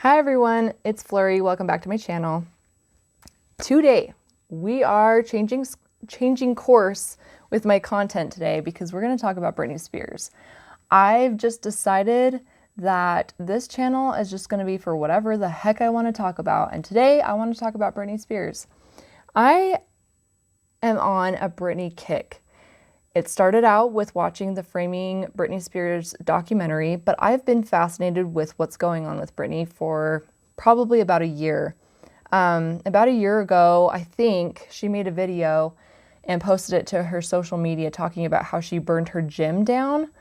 Hi everyone, it's Flurry. Welcome back to my channel. Today, we are changing course with my content today because we're going to talk about Britney Spears. I've just decided that this channel is just going to be for whatever the heck I want to talk about, and today I want to talk about Britney Spears. I am on a Britney kick. It started out with watching the Framing Britney Spears documentary, but I've been fascinated with what's going on with Britney for probably about a year. About a year ago, I think, she made a video and posted it to her social media talking about how she burned her gym down.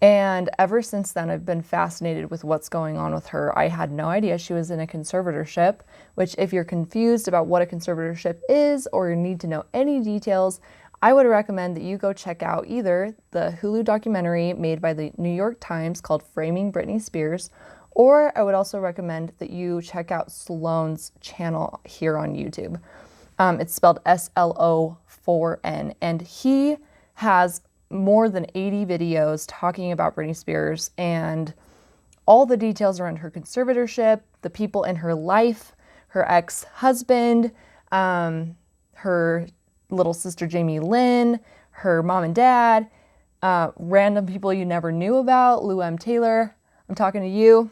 And ever since then, I've been fascinated with what's going on with her. I had no idea she was in a conservatorship, which if you're confused about what a conservatorship is or you need to know any details, I would recommend that you go check out either the Hulu documentary made by the New York Times called Framing Britney Spears, or I would also recommend that you check out Sloan's channel here on YouTube. It's spelled SLO4N, and he has more than 80 videos talking about Britney Spears and all the details around her conservatorship, the people in her life, her ex-husband, her little sister Jamie Lynn, her mom and dad, random people you never knew about, Lou M. Taylor. I'm talking to you.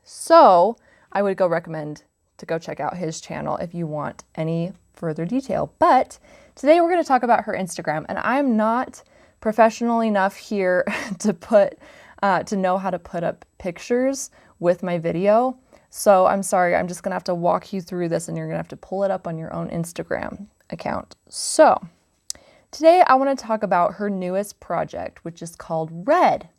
So I would recommend to go check out his channel if you want any further detail. But today we're going to talk about her Instagram, and I'm not professional enough here to know how to put up pictures with my video. So I'm sorry, I'm just gonna have to walk you through this and you're gonna have to pull it up on your own Instagram account. So today I want to talk about her newest project, which is called Red.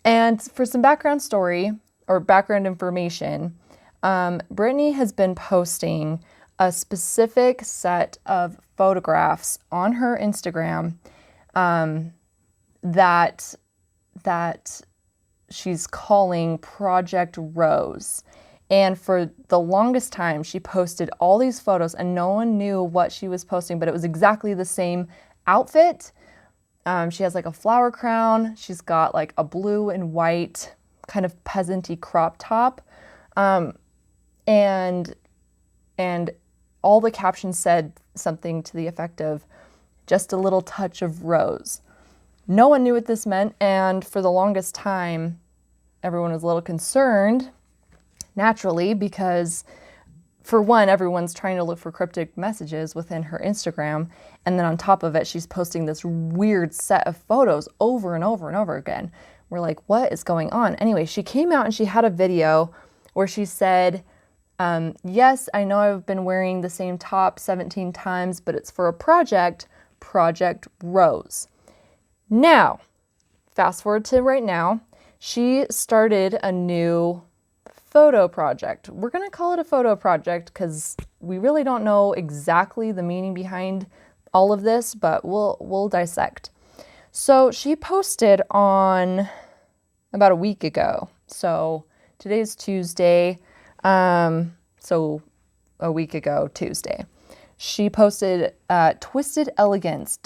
And for some background story or background information, Britney has been posting a specific set of photographs on her Instagram that she's calling Project Rose. And for the longest time, she posted all these photos and no one knew what she was posting, but it was exactly the same outfit. She has like a flower crown. She's got like a blue and white kind of peasant-y crop top. And all the captions said something to the effect of just a little touch of rose. No one knew what this meant, and for the longest time, everyone was a little concerned, naturally, because for one, everyone's trying to look for cryptic messages within her Instagram, and then on top of it, she's posting this weird set of photos over and over and over again. We're like, what is going on? Anyway, she came out and she had a video where she said, yes, I know I've been wearing the same top 17 times, but it's for a project, Project Rose. Now, fast forward to right now, she started a new photo project. We're going to call it a photo project because we really don't know exactly the meaning behind all of this, but we'll dissect. So she posted on about a week ago. So today's Tuesday. So a week ago, Tuesday, she posted Twisted Elegance ...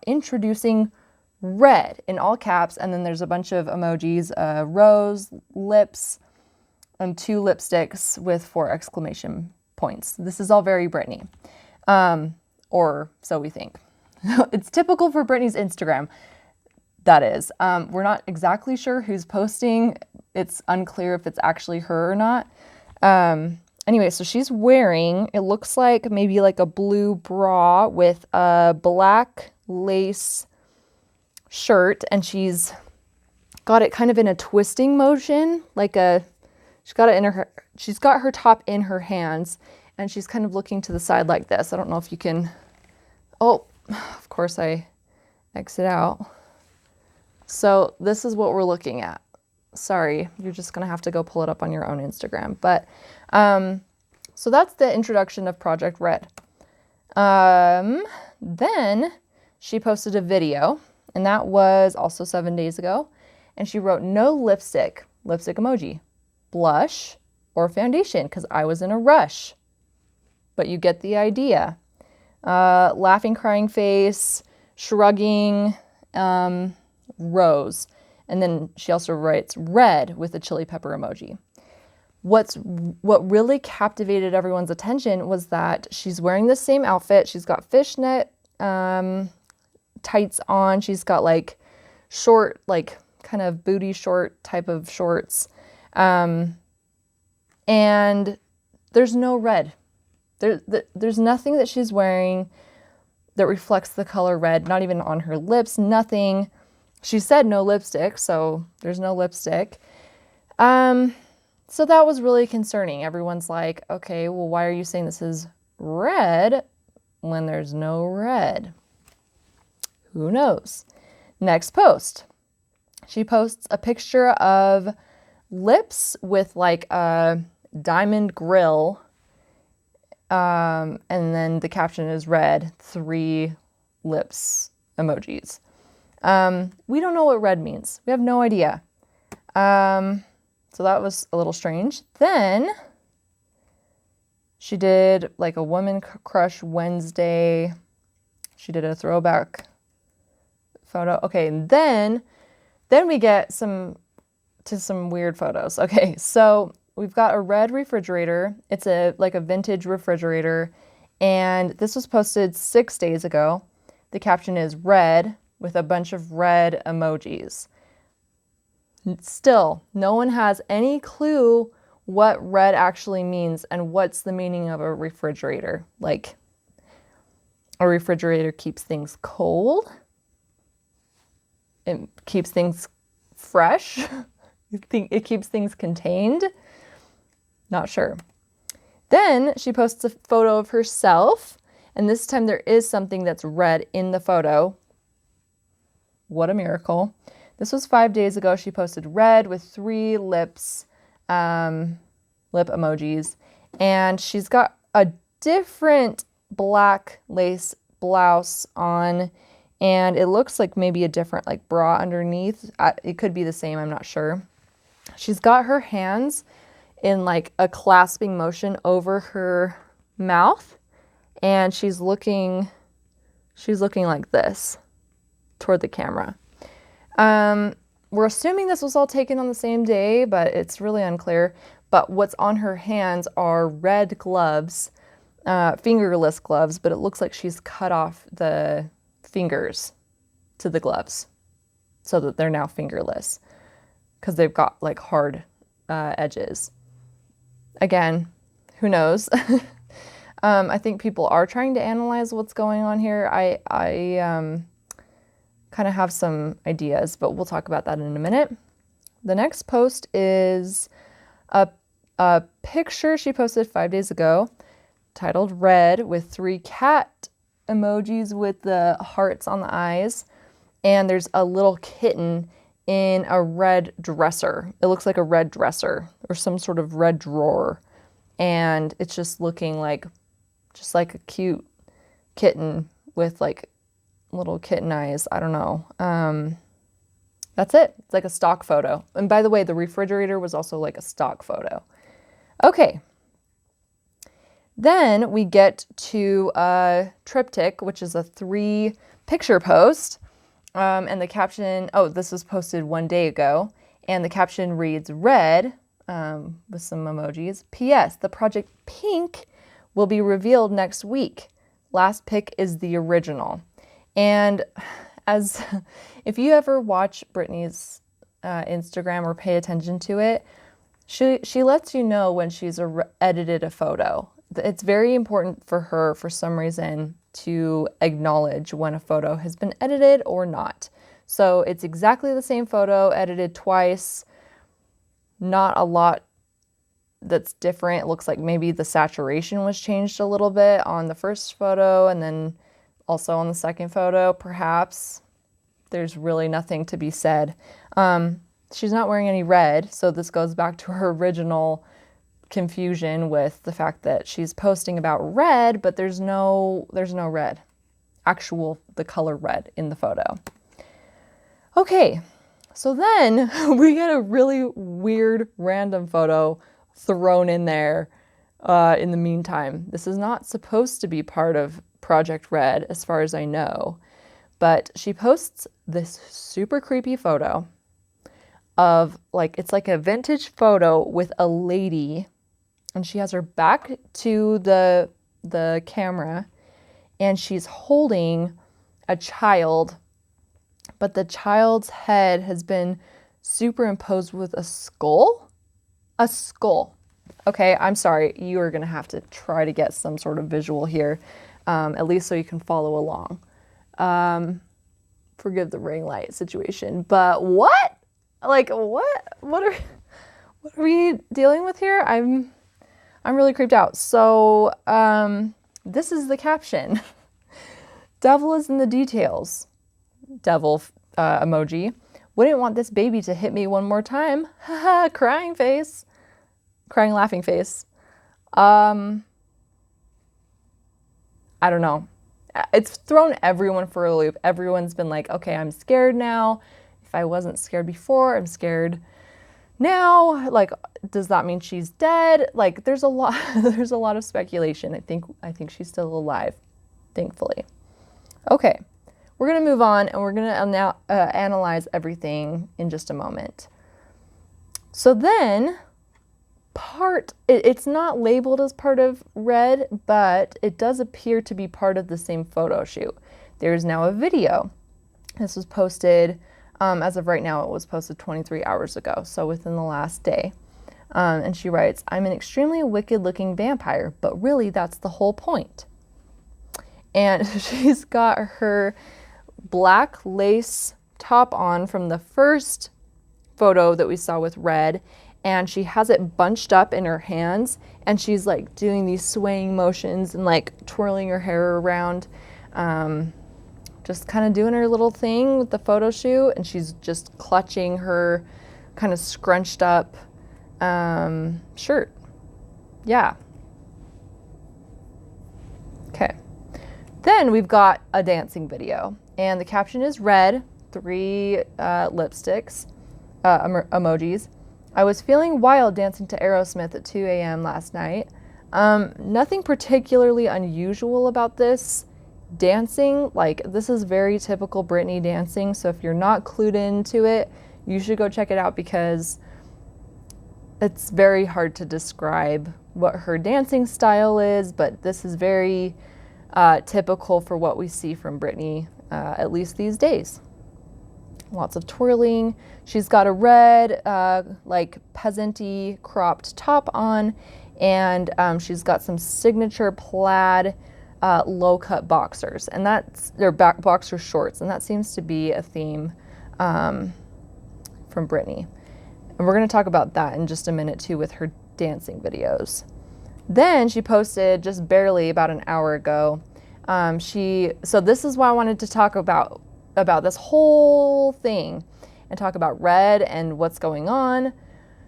introducing Red in all caps, and then there's a bunch of emojis, rose, lips, and 2 lipsticks with 4 exclamation points. This is all very Britney, or so we think. It's typical for Britney's Instagram, that is. We're not exactly sure who's posting. It's unclear if it's actually her or not. Anyway, so she's wearing, it looks like maybe like a blue bra with a black lace shirt, and she's got it kind of in a twisting motion, she's got her top in her hands, and she's kind of looking to the side like this. I don't know if you can, oh, of course I exit out. So this is what we're looking at. Sorry, you're just gonna have to go pull it up on your own Instagram. But, so that's the introduction of Project Red. Then she posted a video, and that was also 7 days ago. And she wrote, no lipstick emoji, blush, or foundation, because I was in a rush. But you get the idea. Laughing, crying face, shrugging, rose. And then she also writes red with a chili pepper emoji. What really captivated everyone's attention was that she's wearing the same outfit. She's got fishnet tights on. She's got like short, like kind of booty short type of shorts. And there's no red. There's nothing that she's wearing that reflects the color red, not even on her lips, nothing. She said no lipstick, so there's no lipstick. So that was really concerning. Everyone's like, okay, well, why are you saying this is red when there's no red? Who knows? Next post. She posts a picture of lips with like a diamond grill. And then the caption is red, 3 lips emojis. We don't know what red means. We have no idea. So that was a little strange. Then she did like a Woman Crush Wednesday. She did a throwback photo. Okay, and then we get to some weird photos. Okay, so we've got a red refrigerator. It's like a vintage refrigerator, and this was posted 6 days ago. The caption is red with a bunch of red emojis. Still, no one has any clue what red actually means and what's the meaning of a refrigerator. Like, a refrigerator keeps things cold. It keeps things fresh. It keeps things contained. Not sure. Then she posts a photo of herself, and this time there is something that's red in the photo. What a miracle. This was 5 days ago. She posted red with 3 lips, lip emojis, and she's got a different black lace blouse on, and it looks like maybe a different like bra underneath. It could be the same, I'm not sure. She's got her hands in like a clasping motion over her mouth, and she's looking like this toward the camera. We're assuming this was all taken on the same day, but it's really unclear. But what's on her hands are red gloves, fingerless gloves, but it looks like she's cut off the fingers to the gloves so that they're now fingerless because they've got like hard edges. Again, who knows? I think people are trying to analyze what's going on here. I kind of have some ideas, but we'll talk about that in a minute. The next post is a picture she posted 5 days ago titled Red with 3 cat emojis with the hearts on the eyes. And there's a little kitten in a red dresser. It looks like a red dresser or some sort of red drawer. And it's just looking like a cute kitten with like little kitten eyes. I don't know. That's it. It's like a stock photo. And by the way, the refrigerator was also like a stock photo. Okay. Then we get to a triptych, which is a 3-picture post. And the caption, this was posted 1 day ago. And the caption reads red with some emojis. P.S. The Project Pink will be revealed next week. Last pick is the original. And if you ever watch Britney's Instagram or pay attention to it, she lets you know when she's edited a photo. It's very important for her, for some reason, to acknowledge when a photo has been edited or not. So it's exactly the same photo, edited twice. Not a lot that's different. It looks like maybe the saturation was changed a little bit on the first photo and then also on the second photo, perhaps. There's really nothing to be said. She's not wearing any red, so this goes back to her original confusion with the fact that she's posting about red, but there's no red. The color red in the photo. Okay, so then we get a really weird random photo thrown in there in the meantime. This is not supposed to be part of Project Red, as far as I know, but she posts this super creepy photo of like, it's like a vintage photo with a lady, and she has her back to the camera, and she's holding a child, but the child's head has been superimposed with a skull. A skull. Okay, I'm sorry. You are going to have to try to get some sort of visual here, at least so you can follow along. Forgive the ring light situation, but what? Like, what are we dealing with here? I'm really creeped out. So, this is the caption. Devil is in the details. Devil emoji. Wouldn't want this baby to hit me one more time. Haha, crying face. Crying, laughing face. I don't know. It's thrown everyone for a loop. Everyone's been like, okay, I'm scared now. If I wasn't scared before, I'm scared now. Like, does that mean she's dead? Like, there's a lot of speculation. I think she's still alive, thankfully. Okay, we're gonna move on, and we're gonna now analyze everything in just a moment. So then, it's not labeled as part of Red, but it does appear to be part of the same photo shoot. There is now a video. This was posted, as of right now, it was posted 23 hours ago, so within the last day. And she writes, I'm an extremely wicked-looking vampire, but really that's the whole point. And she's got her black lace top on from the first photo that we saw with Red, and she has it bunched up in her hands, and she's like doing these swaying motions and like twirling her hair around, just kind of doing her little thing with the photo shoot, and she's just clutching her kind of scrunched up shirt. Yeah. Okay. Then we've got a dancing video, and the caption is Red, 3 lipsticks, emojis. I was feeling wild dancing to Aerosmith at 2 a.m. last night. Nothing particularly unusual about this dancing. Like, this is very typical Britney dancing, so if you're not clued into it, you should go check it out, because it's very hard to describe what her dancing style is, but this is very typical for what we see from Britney, at least these days. Lots of twirling. She's got a red, like peasant-y cropped top on, and she's got some signature plaid low-cut boxers, and they're boxer shorts, and that seems to be a theme from Britney. And we're going to talk about that in just a minute too with her dancing videos. Then she posted just barely about an hour ago. So this is why I wanted to talk about this whole thing and talk about Red and what's going on.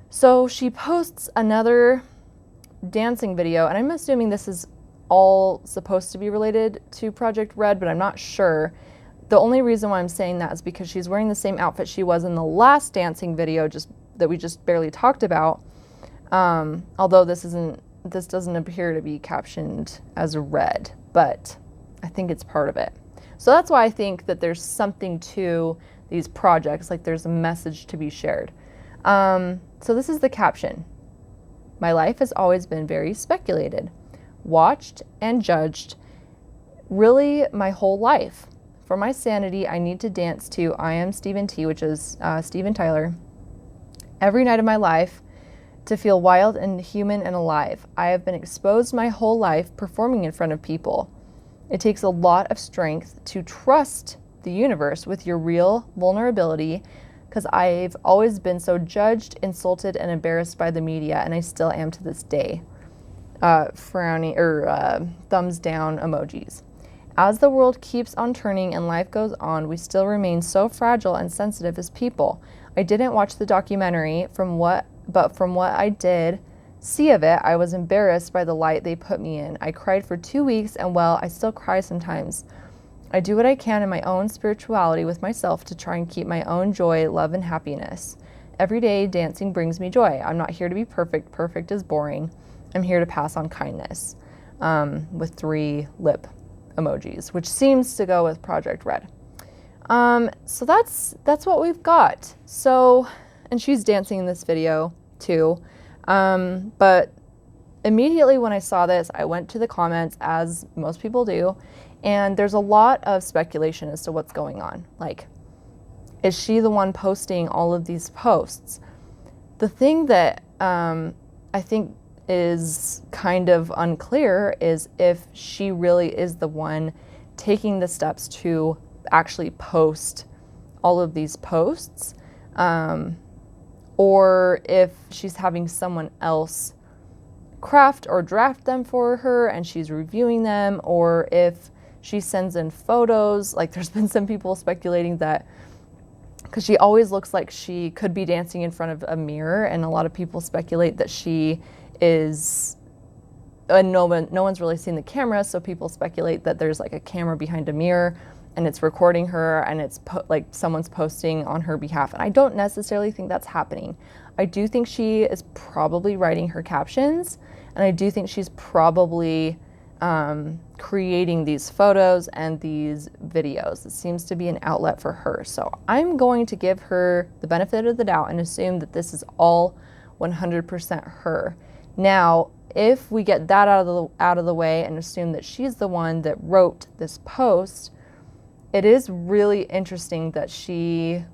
So she posts another dancing video, and I'm assuming this is all supposed to be related to Project Red, but I'm not sure. The only reason why I'm saying that is because she's wearing the same outfit she was in the last dancing video that we just barely talked about. Although this doesn't appear to be captioned as Red, but I think it's part of it. So that's why I think that there's something to these projects, like there's a message to be shared. So this is the caption. My life has always been very speculated, watched and judged, really my whole life. For my sanity, I need to dance to I Am Steven T, which is Steven Tyler, every night of my life to feel wild and human and alive. I have been exposed my whole life performing in front of people. It takes a lot of strength to trust the universe with your real vulnerability, because I've always been so judged, insulted, and embarrassed by the media, and I still am to this day. Frowning or thumbs down emojis. As the world keeps on turning and life goes on, we still remain so fragile and sensitive as people. I didn't watch the documentary, but from what I did see of it, I was embarrassed by the light they put me in. I cried for 2 weeks, and well, I still cry sometimes. I do what I can in my own spirituality with myself to try and keep my own joy, love, and happiness. Every day, dancing brings me joy. I'm not here to be perfect. Perfect is boring. I'm here to pass on kindness, with 3 lip emojis, which seems to go with Project Red. So that's what we've got. So and she's dancing in this video too. But immediately when I saw this, I went to the comments, as most people do, and there's a lot of speculation as to what's going on. Like, is she the one posting all of these posts? The thing that I think is kind of unclear is if she really is the one taking the steps to actually post all of these posts, or if she's having someone else craft or draft them for her and she's reviewing them, or if she sends in photos. Like, there's been some people speculating that, because she always looks like she could be dancing in front of a mirror, and a lot of people speculate that she is, and no one's really seen the camera, so people speculate that there's like a camera behind a mirror and it's recording her, and it's like someone's posting on her behalf. And I don't necessarily think that's happening. I do think she is probably writing her captions, and I do think she's probably creating these photos and these videos. It seems to be an outlet for her. So I'm going to give her the benefit of the doubt and assume that this is all 100% her. Now, if we get that out of the way and assume that she's the one that wrote this post, it is really interesting that she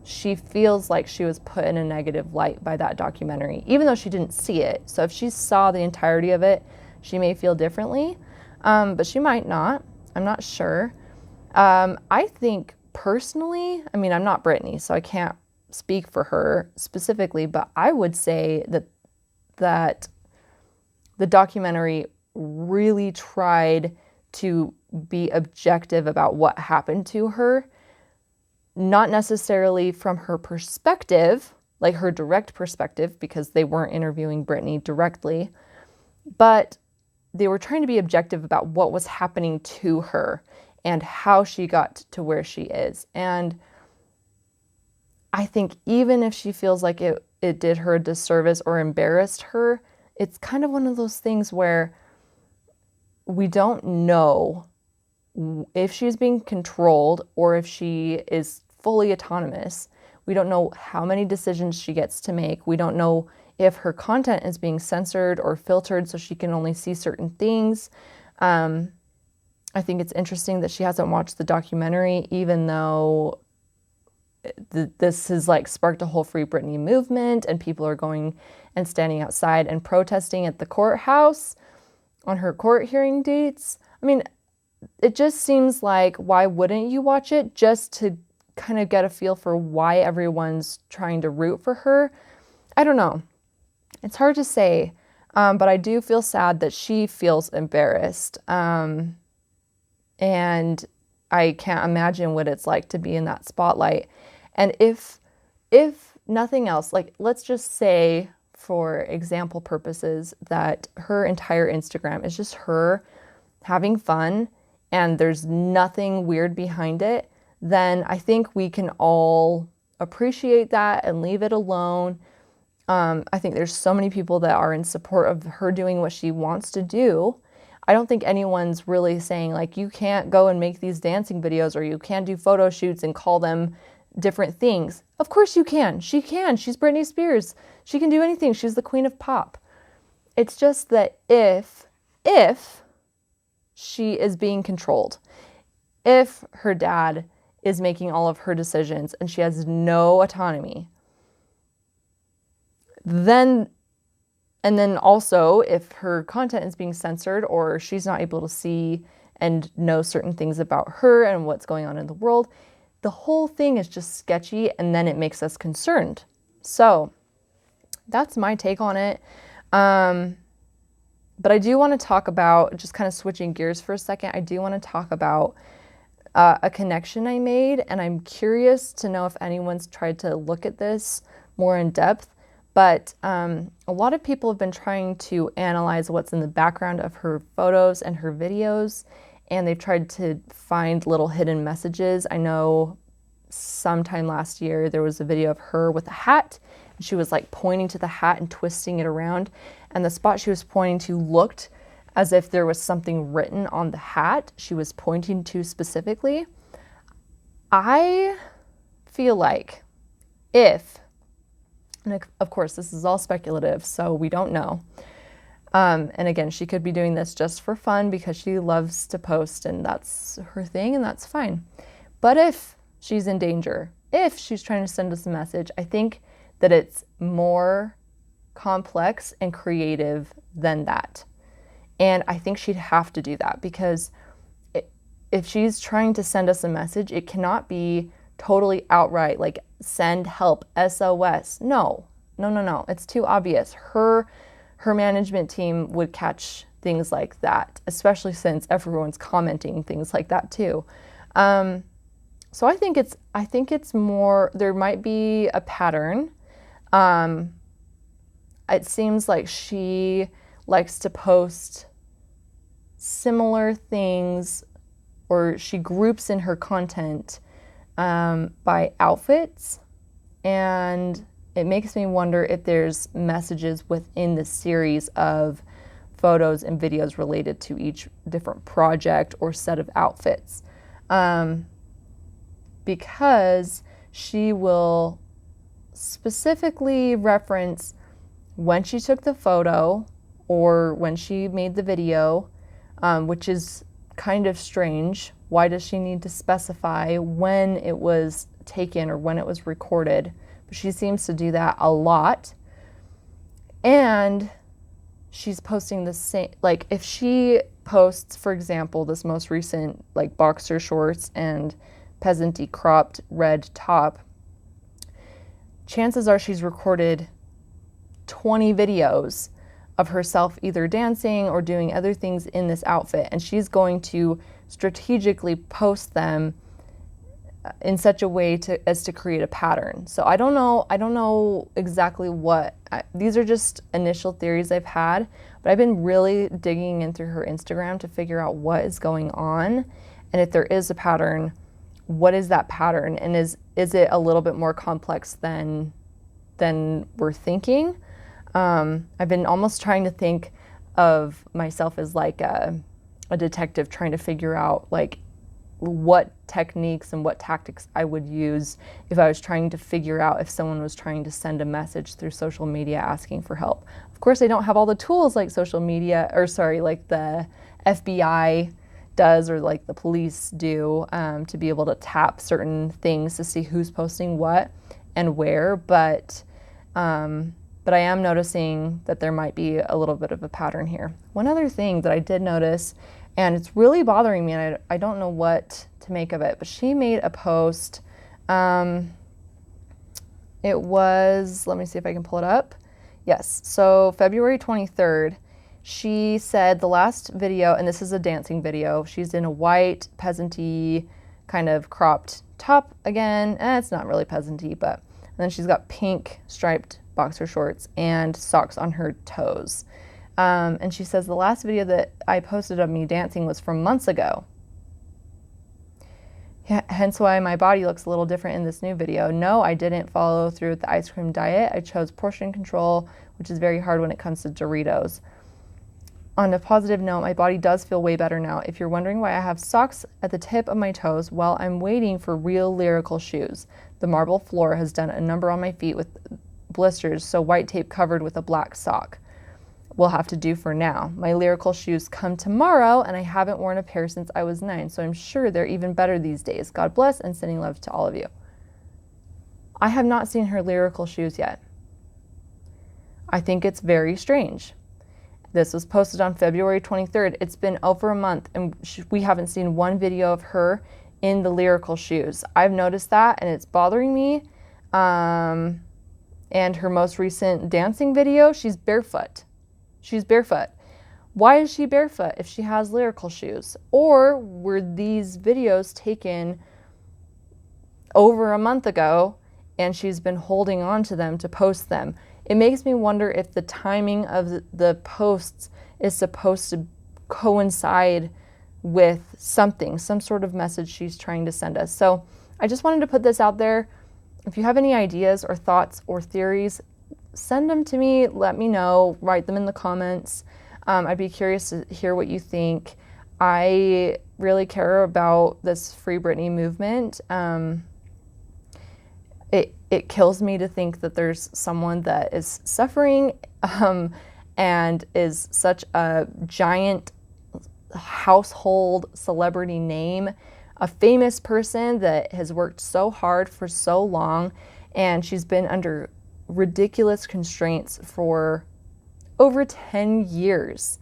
feels like she was put in a negative light by that documentary, even though she didn't see it. So if she saw the entirety of it, she may feel differently, but she might not. I'm not sure. I think personally, I mean, I'm not Britney, so I can't speak for her specifically, but I would say that the documentary really tried to be objective about what happened to her, not necessarily from her perspective, like her direct perspective, because they weren't interviewing Britney directly, but they were trying to be objective about what was happening to her and how she got to where she is. And I think even if she feels like it did her a disservice or embarrassed her, it's kind of one of those things where we don't know if she's being controlled or if she is fully autonomous. We don't know how many decisions she gets to make. We don't know if her content is being censored or filtered so she can only see certain things. I think it's interesting that she hasn't watched the documentary, even though this has like sparked a whole Free Britney movement, and people are going and standing outside and protesting at the courthouse on her court hearing dates. I mean, it just seems like, why wouldn't you watch it just to kind of get a feel for why everyone's trying to root for her? I don't know. It's hard to say, but I do feel sad that she feels embarrassed. And I can't imagine what it's like to be in that spotlight. And if nothing else, like, let's just say, for example purposes, that her entire Instagram is just her having fun and there's nothing weird behind it, then I think we can all appreciate that and leave it alone. I think there's so many people that are in support of her doing what she wants to do. I don't think anyone's really saying, like, you can't go and make these dancing videos, or you can't do photo shoots and call them different things. Of course you can. She can. She's Britney Spears. She can do anything. She's the queen of pop. It's just that if she is being controlled, if her dad is making all of her decisions and she has no autonomy, then also if her content is being censored, or she's not able to see and know certain things about her and what's going on in the world, the whole thing is just sketchy, and then it makes us concerned. So that's my take on it. But I do want to talk about, just kind of switching gears for a second, I do want to talk about a connection I made, and I'm curious to know if anyone's tried to look at this more in depth. But a lot of people have been trying to analyze what's in the background of her photos and her videos, and they've tried to find little hidden messages. I know sometime last year there was a video of her with a hat, and she was like pointing to the hat and twisting it around, and the spot she was pointing to looked as if there was something written on the hat she was pointing to specifically. I feel like if And of course, this is all speculative, so we don't know. And again, she could be doing this just for fun because she loves to post and that's her thing, and that's fine. But if she's in danger, if she's trying to send us a message, I think that it's more complex and creative than that. And I think she'd have to do that because if she's trying to send us a message, it cannot be totally outright, like send help, SOS. No. It's too obvious. Her management team would catch things like that, especially since everyone's commenting things like that too. So I think it's more, there might be a pattern. It seems like she likes to post similar things, or she groups in her content by outfits, and it makes me wonder if there's messages within the series of photos and videos related to each different project or set of outfits. Because she will specifically reference when she took the photo or when she made the video, which is kind of strange. Why does she need to specify when it was taken or when it was recorded? But she seems to do that a lot. And she's posting the same, like if she posts, for example, this most recent like boxer shorts and peasant-y cropped red top, chances are she's recorded 20 videos of herself either dancing or doing other things in this outfit, and she's going to strategically post them in such a way as to create a pattern. So I don't know exactly what, these are just initial theories I've had, but I've been really digging in through her Instagram to figure out what is going on, and if there is a pattern, what is that pattern, and is it a little bit more complex than we're thinking? I've been almost trying to think of myself as like a detective trying to figure out like what techniques and what tactics I would use if I was trying to figure out if someone was trying to send a message through social media asking for help. Of course, I don't have all the tools like like the FBI does or like the police do to be able to tap certain things to see who's posting what and where, but I am noticing that there might be a little bit of a pattern here. One other thing that I did notice, and it's really bothering me, and I don't know what to make of it, but she made a post. It was, let me see if I can pull it up. Yes, so February 23rd, she said the last video, and this is a dancing video, she's in a white peasant-y kind of cropped top again. It's not really peasant-y, but and then she's got pink striped boxer shorts and socks on her toes. And she says the last video that I posted of me dancing was from months ago. Hence why my body looks a little different in this new video. No, I didn't follow through with the ice cream diet. I chose portion control, which is very hard when it comes to Doritos. On a positive note, my body does feel way better now. If you're wondering why I have socks at the tip of my toes, well, I'm waiting for real lyrical shoes. The marble floor has done a number on my feet with blisters, so white tape covered with a black sock will have to do for now. My lyrical shoes come tomorrow, and I haven't worn a pair since I was 9, so I'm sure they're even better these days. God bless, and sending love to all of you. I have not seen her lyrical shoes yet. I think it's very strange. This was posted on February 23rd. It's been over a month, and we haven't seen one video of her in the lyrical shoes. I've noticed that, and it's bothering me. And her most recent dancing video, she's barefoot. She's barefoot. Why is she barefoot if she has lyrical shoes? Or were these videos taken over a month ago and she's been holding on to them to post them? It makes me wonder if the timing of the posts is supposed to coincide with something, some sort of message she's trying to send us. So I just wanted to put this out there. If you have any ideas or thoughts or theories, send them to me, let me know, write them in the comments. I'd be curious to hear what you think. I really care about this Free Britney movement. it kills me to think that there's someone that is suffering and is such a giant household celebrity name, a famous person that has worked so hard for so long, and she's been under ridiculous constraints for over 10 years.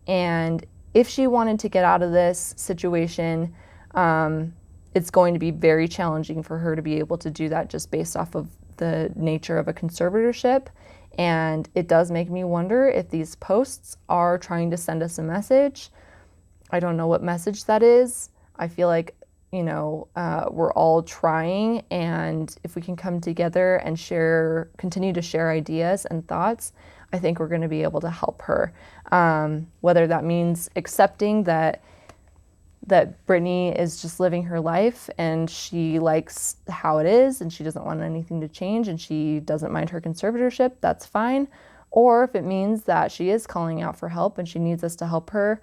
And if she wanted to get out of this situation, it's going to be very challenging for her to be able to do that just based off of the nature of a conservatorship. And it does make me wonder if these posts are trying to send us a message. I don't know what message that is. I feel like, we're all trying, and if we can come together and continue to share ideas and thoughts, I think we're going to be able to help her. Whether that means accepting that Britney is just living her life and she likes how it is and she doesn't want anything to change and she doesn't mind her conservatorship, that's fine. Or if it means that she is calling out for help and she needs us to help her,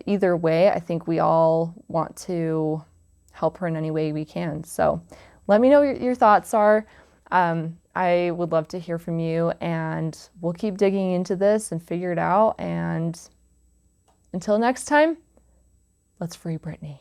either way, I think we all want to help her in any way we can. So let me know what your thoughts are. I would love to hear from you, and we'll keep digging into this and figure it out. And until next time, let's free Britney.